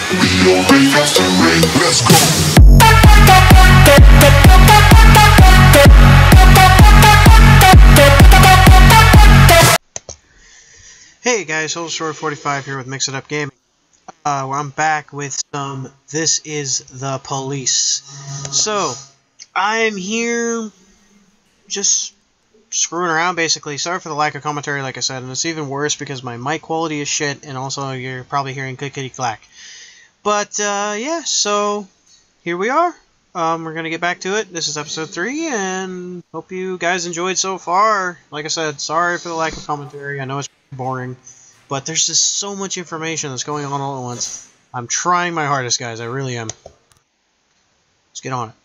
We all make faster rain. Let's go. Hey guys, Soldier45 here with Mix It Up Gaming. I'm back with some This Is the Police. So, I'm here just screwing around basically. Sorry for the lack of commentary, like I said, and it's even worse because my mic quality is shit, and also you're probably hearing clickety clack. But, yeah, so here we are. We're gonna get back to it. This is episode 3, and hope you guys enjoyed so far. Like I said, sorry for the lack of commentary. I know it's boring, but there's just so much information that's going on all at once. I'm trying my hardest, guys. I really am. Let's get on it.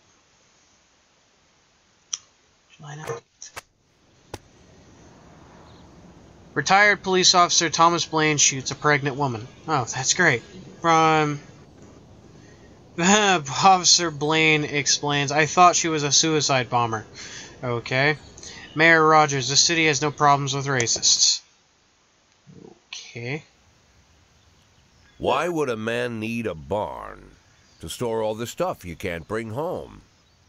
Line up. Retired police officer Thomas Blaine shoots a pregnant woman. Oh, that's great. From Officer Blaine explains, I thought she was a suicide bomber. Okay. Mayor Rogers, the city has no problems with racists. Okay. Why would a man need a barn? To store all the stuff you can't bring home.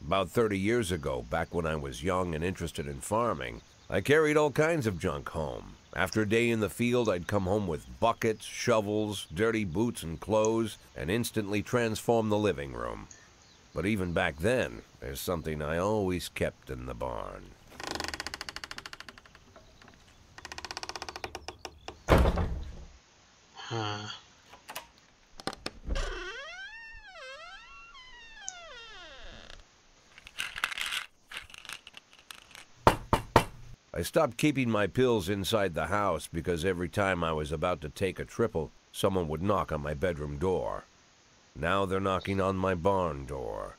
About 30 years ago, back when I was young and interested in farming, I carried all kinds of junk home. After a day in the field, I'd come home with buckets, shovels, dirty boots and clothes, and instantly transform the living room. But even back then, there's something I always kept in the barn. Huh. I stopped keeping my pills inside the house because every time I was about to take a triple, someone would knock on my bedroom door. Now they're knocking on my barn door.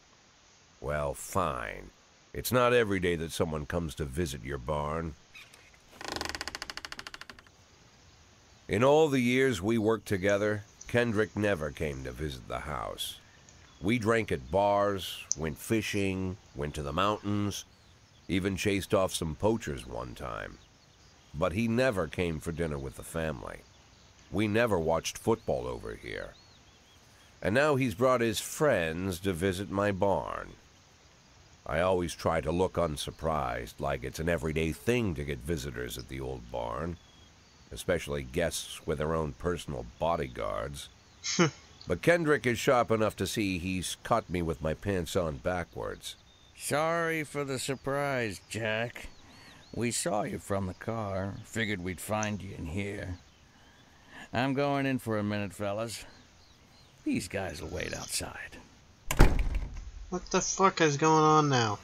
Well, fine. It's not every day that someone comes to visit your barn. In all the years we worked together, Kendrick never came to visit the house. We drank at bars, went fishing, went to the mountains, even chased off some poachers one time. But he never came for dinner with the family. We never watched football over here. And now he's brought his friends to visit my barn. I always try to look unsurprised, like it's an everyday thing to get visitors at the old barn, especially guests with their own personal bodyguards. But Kendrick is sharp enough to see he's caught me with my pants on backwards. Sorry for the surprise, Jack. We saw you from the car. Figured we'd find you in here. I'm going in for a minute, fellas. These guys will wait outside. What the fuck is going on now?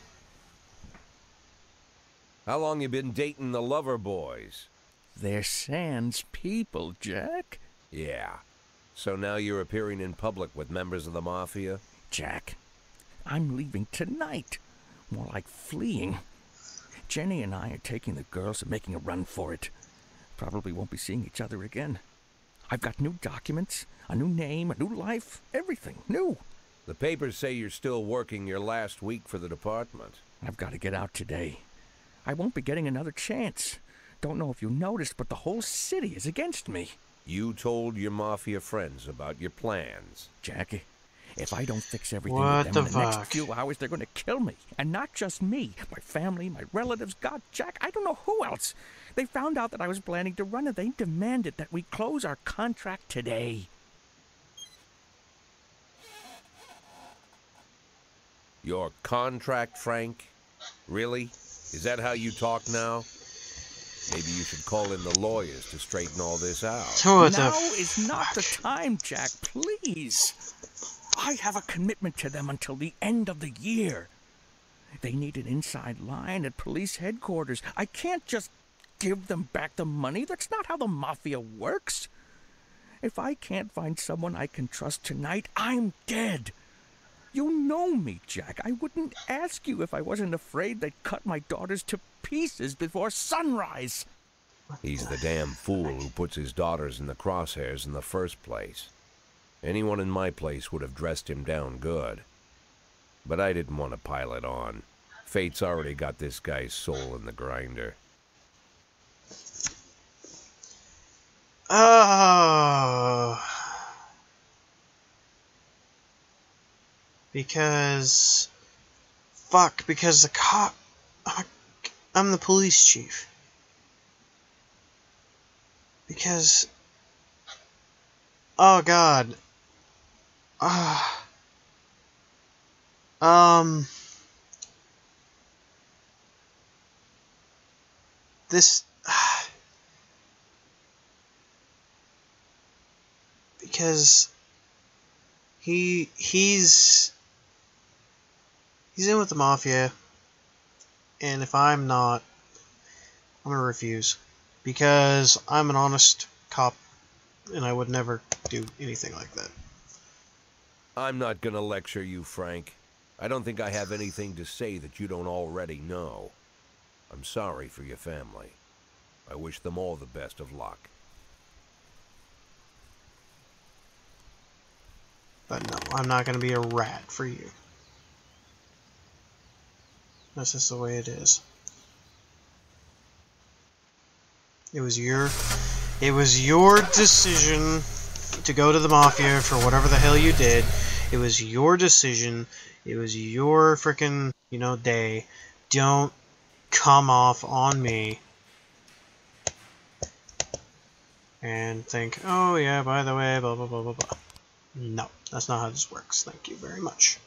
How long you been dating the lover boys? They're Sans people, Jack. Yeah. So now you're appearing in public with members of the Mafia? Jack, I'm leaving tonight. More like fleeing. Jenny and I are taking the girls and making a run for it. Probably won't be seeing each other again. I've got new documents, a new name, a new life, everything new. The papers say you're still working your last week for the department. I've got to get out today. I won't be getting another chance. Don't know if you noticed, but the whole city is against me. You told your Mafia friends about your plans. Jackie, if I don't fix everything What with them the in the fuck? next few hours, they're going to kill me. And not just me. My family, my relatives, God, Jack, I don't know who else. They found out that I was planning to run and they demanded that we close our contract today. Your contract, Frank? Really? Is that how you talk now? Maybe you should call in the lawyers to straighten all this out. What Now the is not the time, Jack, please. I have a commitment to them until the end of the year. They need an inside line at police headquarters. I can't just give them back the money. That's not how the Mafia works. If I can't find someone I can trust tonight, I'm dead. You know me, Jack. I wouldn't ask you if I wasn't afraid they'd cut my daughters to pieces before sunrise. He's the damn fool who puts his daughters in the crosshairs in the first place. Anyone in my place would have dressed him down good. But I didn't want to pile it on. Fate's already got this guy's soul in the grinder. Oh. Because... Fuck, because the cop... I'm the police chief. Because... Oh, God. This... Because... He's in with the mafia, and if I'm not, I'm gonna refuse, because I'm an honest cop, and I would never do anything like that. I'm not gonna lecture you, Frank. I don't think I have anything to say that you don't already know. I'm sorry for your family. I wish them all the best of luck. But no, I'm not gonna be a rat for you. That's just the way it is. It was your decision to go to the mafia for whatever the hell you did. It was your decision. It was your frickin', day. Don't come off on me and think, oh yeah, by the way, blah blah blah blah blah. No, that's not how this works. Thank you very much.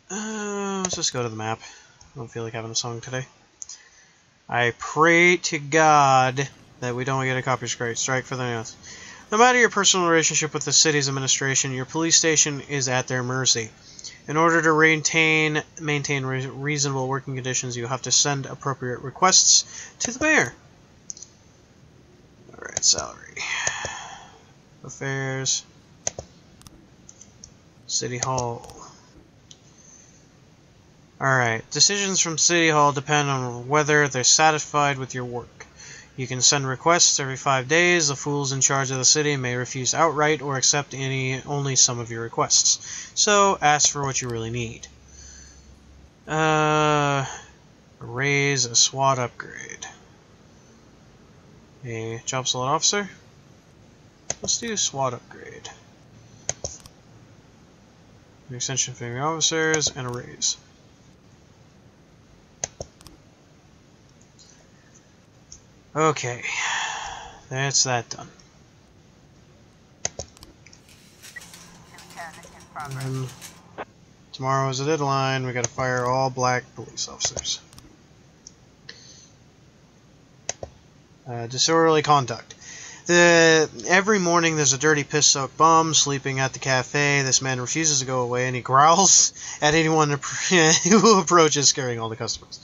Let's just go to the map. I don't feel like having a song today. I pray to God that we don't get a copyright strike for the news. No matter your personal relationship with the city's administration, your police station is at their mercy. In order to maintain reasonable working conditions, you have to send appropriate requests to the mayor. Alright, salary. Affairs. City Hall. Alright, decisions from City Hall depend on whether they're satisfied with your work. You can send requests every 5 days. The fools in charge of the city may refuse outright or accept only some of your requests. So, ask for what you really need. Raise a SWAT upgrade. A job slot officer? Let's do SWAT upgrade. An extension for the officers and a raise. Okay, that's that done. And tomorrow is the deadline. We gotta fire all black police officers. Disorderly conduct. Every morning there's a dirty piss-soaked bum sleeping at the cafe. This man refuses to go away and he growls at anyone who approaches, scaring all the customers.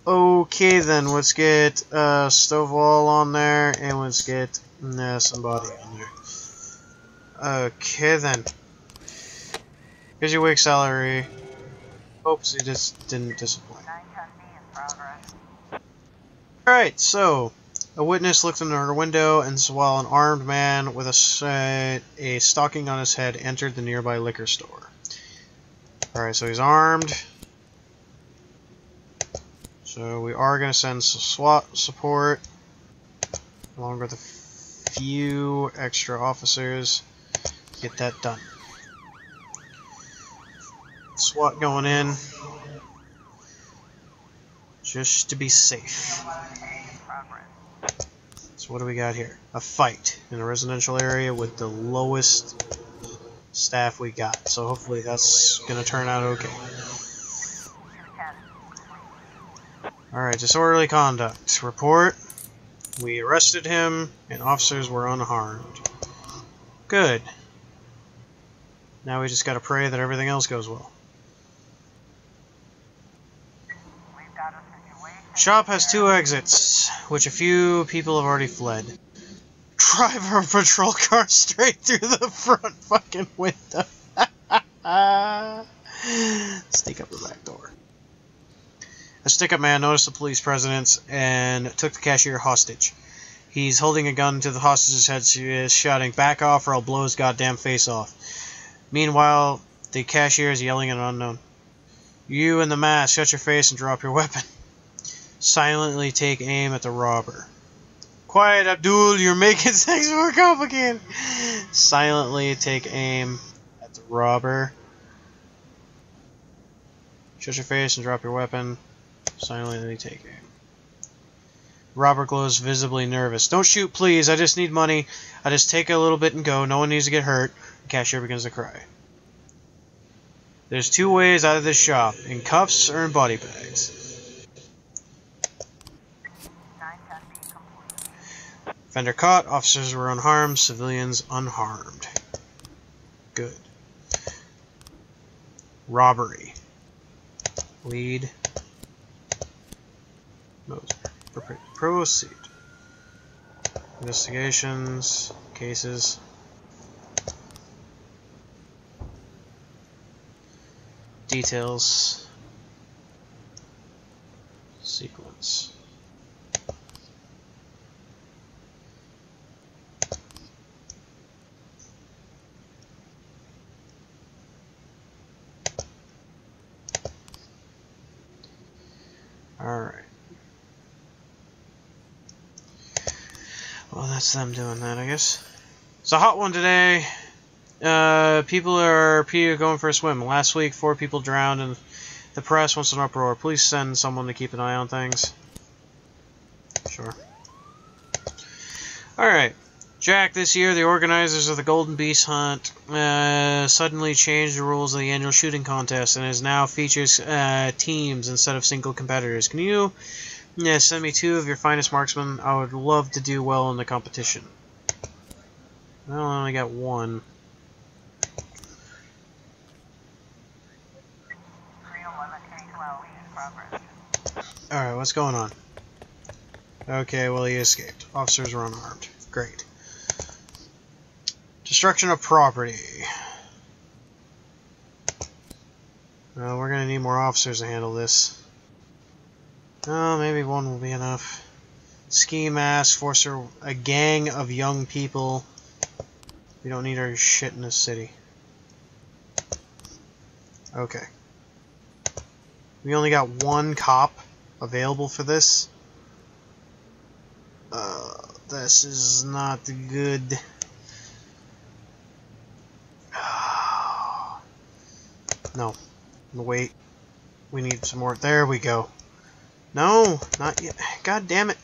Okay then, let's get Stovall on there, and let's get somebody on there. Okay then. Here's your week's salary. Oops, he just didn't disappoint. Alright, so a witness looked in her window and while an armed man with a stocking on his head entered the nearby liquor store. Alright, so he's armed. So we are going to send some SWAT support, along with a few extra officers. Get that done. SWAT going in, just to be safe. So what do we got here? A fight in a residential area with the lowest staff we got. So hopefully that's going to turn out okay. Alright, disorderly conduct. Report. We arrested him, and officers were unharmed. Good. Now we just gotta pray that everything else goes well. Shop has 2 exits, which a few people have already fled. Drive our patrol car straight through the front fucking window. Sneak up the back door. A stick-up man noticed the police presence and took the cashier hostage. He's holding a gun to the hostage's head. She is shouting, "Back off or I'll blow his goddamn face off." Meanwhile, the cashier is yelling at an unknown. "You in the mask, shut your face and drop your weapon." Silently take aim at the robber. "Quiet, Abdul, you're making things more complicated." Silently take aim at Robber. Shut your face and drop your weapon. Silently take aim. Robber glows visibly nervous. Don't shoot, please. I just need money. I just take a little bit and go. No one needs to get hurt. The cashier begins to cry. There's 2 ways out of this shop. In cuffs or in body bags. Offender caught. Officers were unharmed. Civilians unharmed. Good. Robbery. Lead. Moser. Proceed. Investigations. Cases. Details. Sequence. Alright. Well, that's them doing that, I guess. It's a hot one today. People are going for a swim. Last week, 4 people drowned, and the press wants an uproar. Please send someone to keep an eye on things. Sure. Alright. Jack, this year, the organizers of the Golden Beast Hunt suddenly changed the rules of the annual shooting contest, and it now features teams instead of single competitors. Can you send me 2 of your finest marksmen? I would love to do well in the competition. Well, I only got 1. Alright, what's going on? Okay, well, he escaped. Officers were unarmed. Great. Destruction of property. Well, we're gonna need more officers to handle this. Oh, maybe 1 will be enough. Ski mask, force a gang of young people. We don't need our shit in this city. Okay. We only got 1 cop available for this. This is not good. No. Wait. We need some more. There we go. No, not yet. God damn it.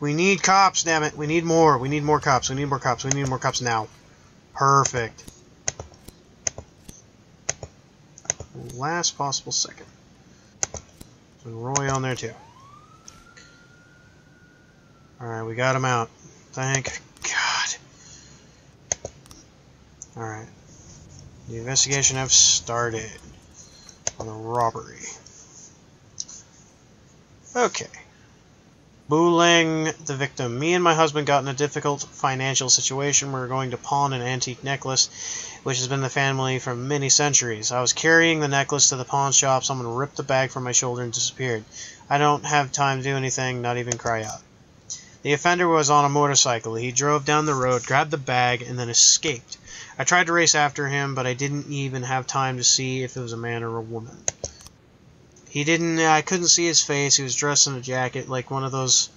We need cops, damn it. We need more. We need more cops. We need more cops. We need more cops now. Perfect. Last possible second. So Roy on there too. Alright, we got him out. Thank God. Alright. The investigation has started on the robbery. Okay. Bullying the victim. Me and my husband got in a difficult financial situation. We were going to pawn an antique necklace, which has been the family for many centuries. I was carrying the necklace to the pawn shop. Someone ripped the bag from my shoulder and disappeared. I don't have time to do anything, not even cry out. The offender was on a motorcycle. He drove down the road, grabbed the bag, and then escaped. I tried to race after him, but I didn't even have time to see if it was a man or a woman. I couldn't see his face. He was dressed in a jacket like one of those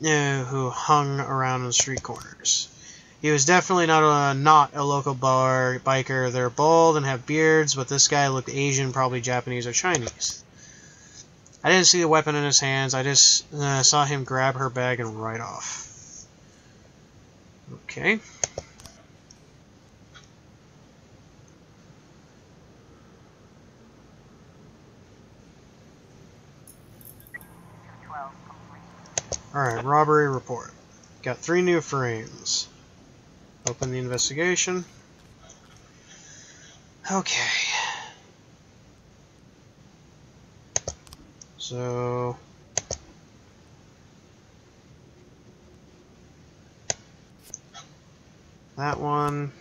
who hung around on street corners. He was definitely not a local biker. They're bald and have beards, but this guy looked Asian, probably Japanese or Chinese. I didn't see the weapon in his hands. I just saw him grab her bag and ride off. Okay. Alright, robbery report. Got 3 new frames. Open the investigation. Okay. So... that one.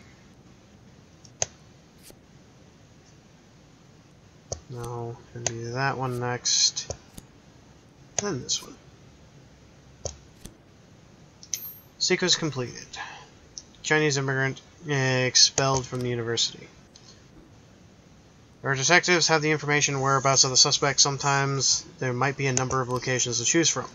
No, gonna be that one next. Then this one. Sequence completed. Chinese immigrant expelled from the university. Our detectives have the information and whereabouts of the suspect. Sometimes there might be a number of locations to choose from.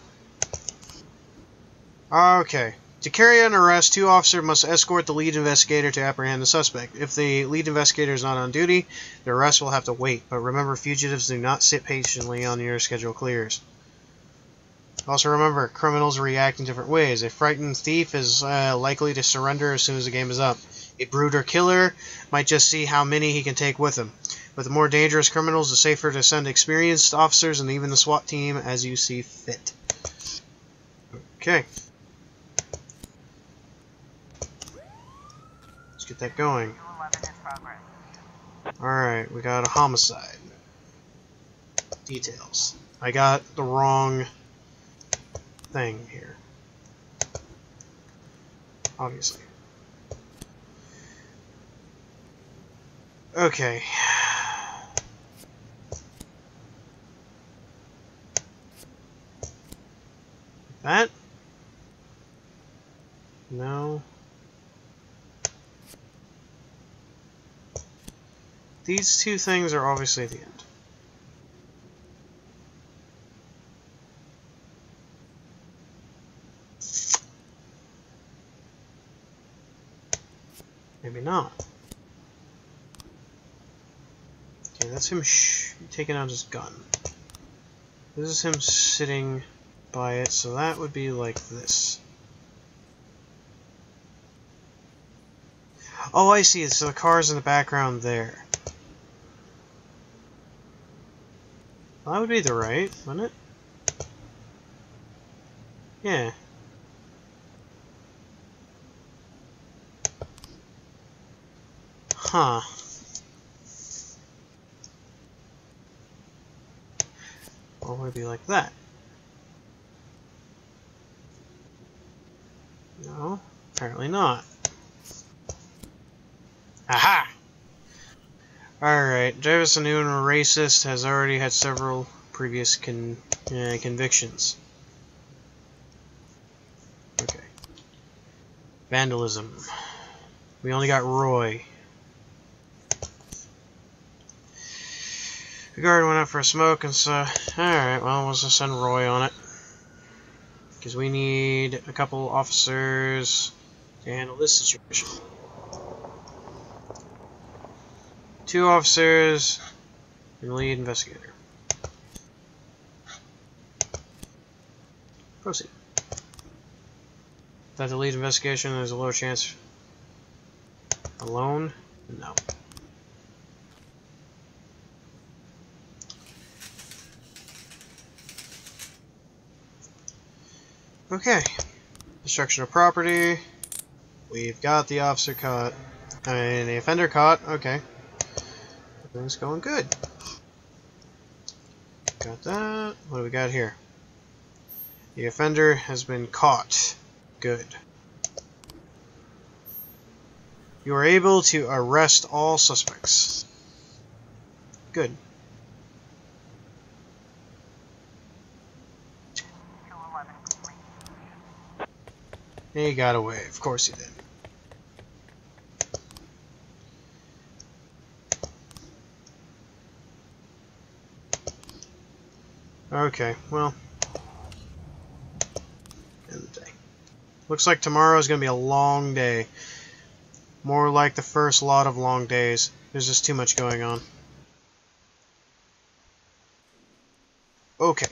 Okay. To carry out an arrest, 2 officers must escort the lead investigator to apprehend the suspect. If the lead investigator is not on duty, the arrest will have to wait. But remember, fugitives do not sit patiently on your schedule clears. Also remember, criminals react in different ways. A frightened thief is likely to surrender as soon as the game is up. A brute killer might just see how many he can take with him. With the more dangerous criminals, the safer to send experienced officers and even the SWAT team as you see fit. Okay. Let's get that going. Alright, we got a homicide. Details. I got the wrong thing here. Obviously. Okay. That? No. These 2 things are obviously at the end. Maybe not. Okay, that's him taking out his gun. This is him sitting by it, so that would be like this. Oh, I see. So the car's in the background there. Well, that would be the right, wouldn't it? Yeah. Huh. Or would it be like that? No, apparently not. Aha! Alright, Davison, who is a racist, has already had several previous convictions. Okay. Vandalism. We only got Roy. The guard went out for a smoke and so... Alright, well, we'll just send Roy on it. Because we need a couple officers to handle this situation. 2 officers and lead investigator. Proceed. That the lead investigation is a low chance. Alone? No. Okay. Destruction of property. We've got the officer caught. I mean, the offender caught. Okay. Everything's going good. Got that. What do we got here? The offender has been caught. Good. You are able to arrest all suspects. Good. He got away. Of course he did. Okay, well. End of the day. Looks like tomorrow is going to be a long day. More like the first lot of long days. There's just too much going on. Okay.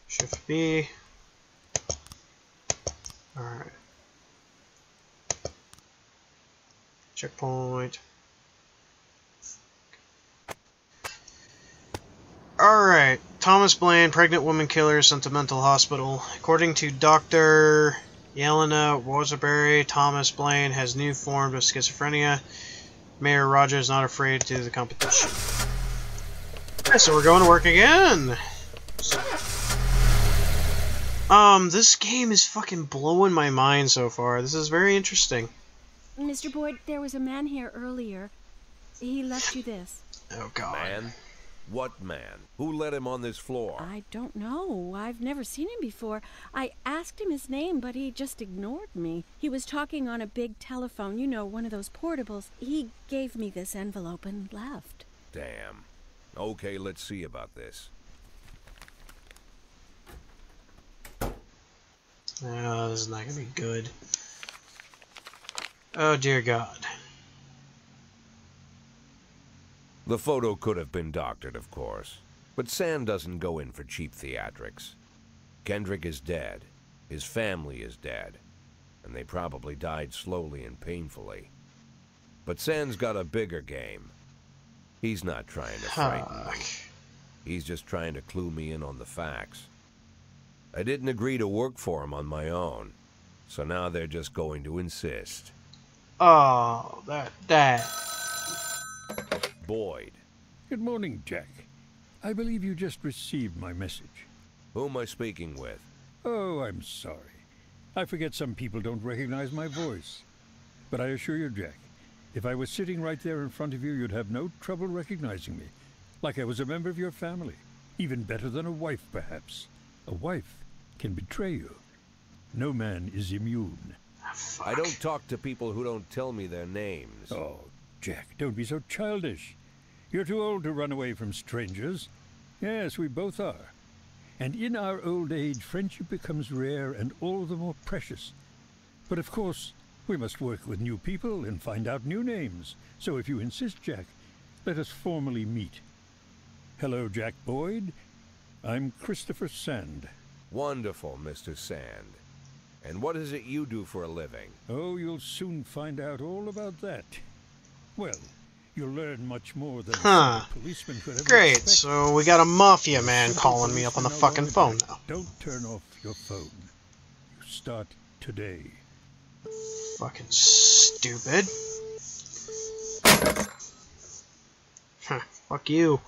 Shift B. Alright. Checkpoint. Alright. Thomas Blaine, pregnant woman killer, sent to mental hospital. According to Dr. Yelena Roseberry, Thomas Blaine has new form of schizophrenia. Mayor Roger is not afraid to do the competition. Okay, so we're going to work again! This game is fucking blowing my mind so far. This is very interesting. Mr. Boyd, there was a man here earlier. He left you this. Oh, God. Man? What man? Who let him on this floor? I don't know. I've never seen him before. I asked him his name, but he just ignored me. He was talking on a big telephone, you know, one of those portables. He gave me this envelope and left. Damn. Okay, let's see about this. Oh, this is not gonna be good. Oh, dear God. The photo could have been doctored, of course. But Sand doesn't go in for cheap theatrics. Kendrick is dead. His family is dead. And they probably died slowly and painfully. But Sand's got a bigger game. He's not trying to frighten me. He's just trying to clue me in on the facts. I didn't agree to work for him on my own. So now they're just going to insist. Oh, that. Boyd. Good morning, Jack. I believe you just received my message. Who am I speaking with? Oh, I'm sorry. I forget some people don't recognize my voice. But I assure you, Jack, if I was sitting right there in front of you, you'd have no trouble recognizing me. Like I was a member of your family. Even better than a wife, perhaps. A wife can betray you. No man is immune. I don't talk to people who don't tell me their names. Oh, Jack, don't be so childish. You're too old to run away from strangers. Yes, we both are. And in our old age, friendship becomes rare and all the more precious. But of course, we must work with new people and find out new names. So if you insist, Jack, let us formally meet. Hello, Jack Boyd. I'm Christopher Sand. Wonderful, Mr. Sand. And what is it you do for a living? Oh, you'll soon find out all about that. Well, you'll learn much more than a policeman could ever Great, expect. so we got a mafia man calling me up on the fucking phone now. Don't turn off your phone. You start today. Fucking stupid. Fuck you.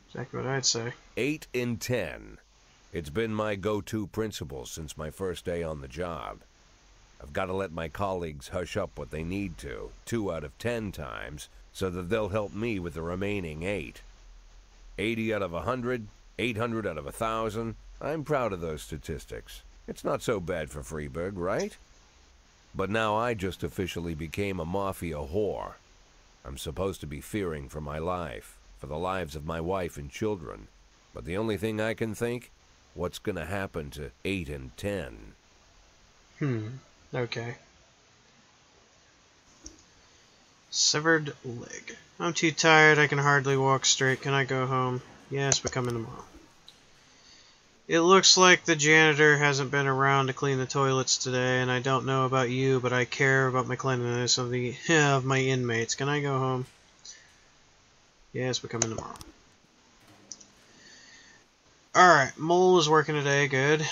Exactly what I'd say. 8 in 10. It's been my go-to principle since my first day on the job. I've got to let my colleagues hush up what they need to, 2 out of 10 times, so that they'll help me with the remaining 8. 80 out of 100, 800 out of 1,000. I'm proud of those statistics. It's not so bad for Freeburg, right? But now I just officially became a mafia whore. I'm supposed to be fearing for my life, for the lives of my wife and children. But the only thing I can think, what's gonna happen to 8 and 10? Okay. Severed leg. I'm too tired, I can hardly walk straight. Can I go home? Yes, but come in tomorrow. It looks like the janitor hasn't been around to clean the toilets today, and I don't know about you, but I care about my cleanliness of my inmates. Can I go home? Yes, but come in tomorrow. Alright, Mole is working today, good.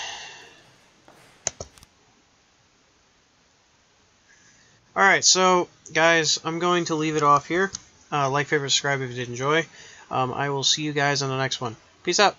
Alright, so, guys, I'm going to leave it off here. Like, favorite, subscribe if you did enjoy. I will see you guys on the next one. Peace out.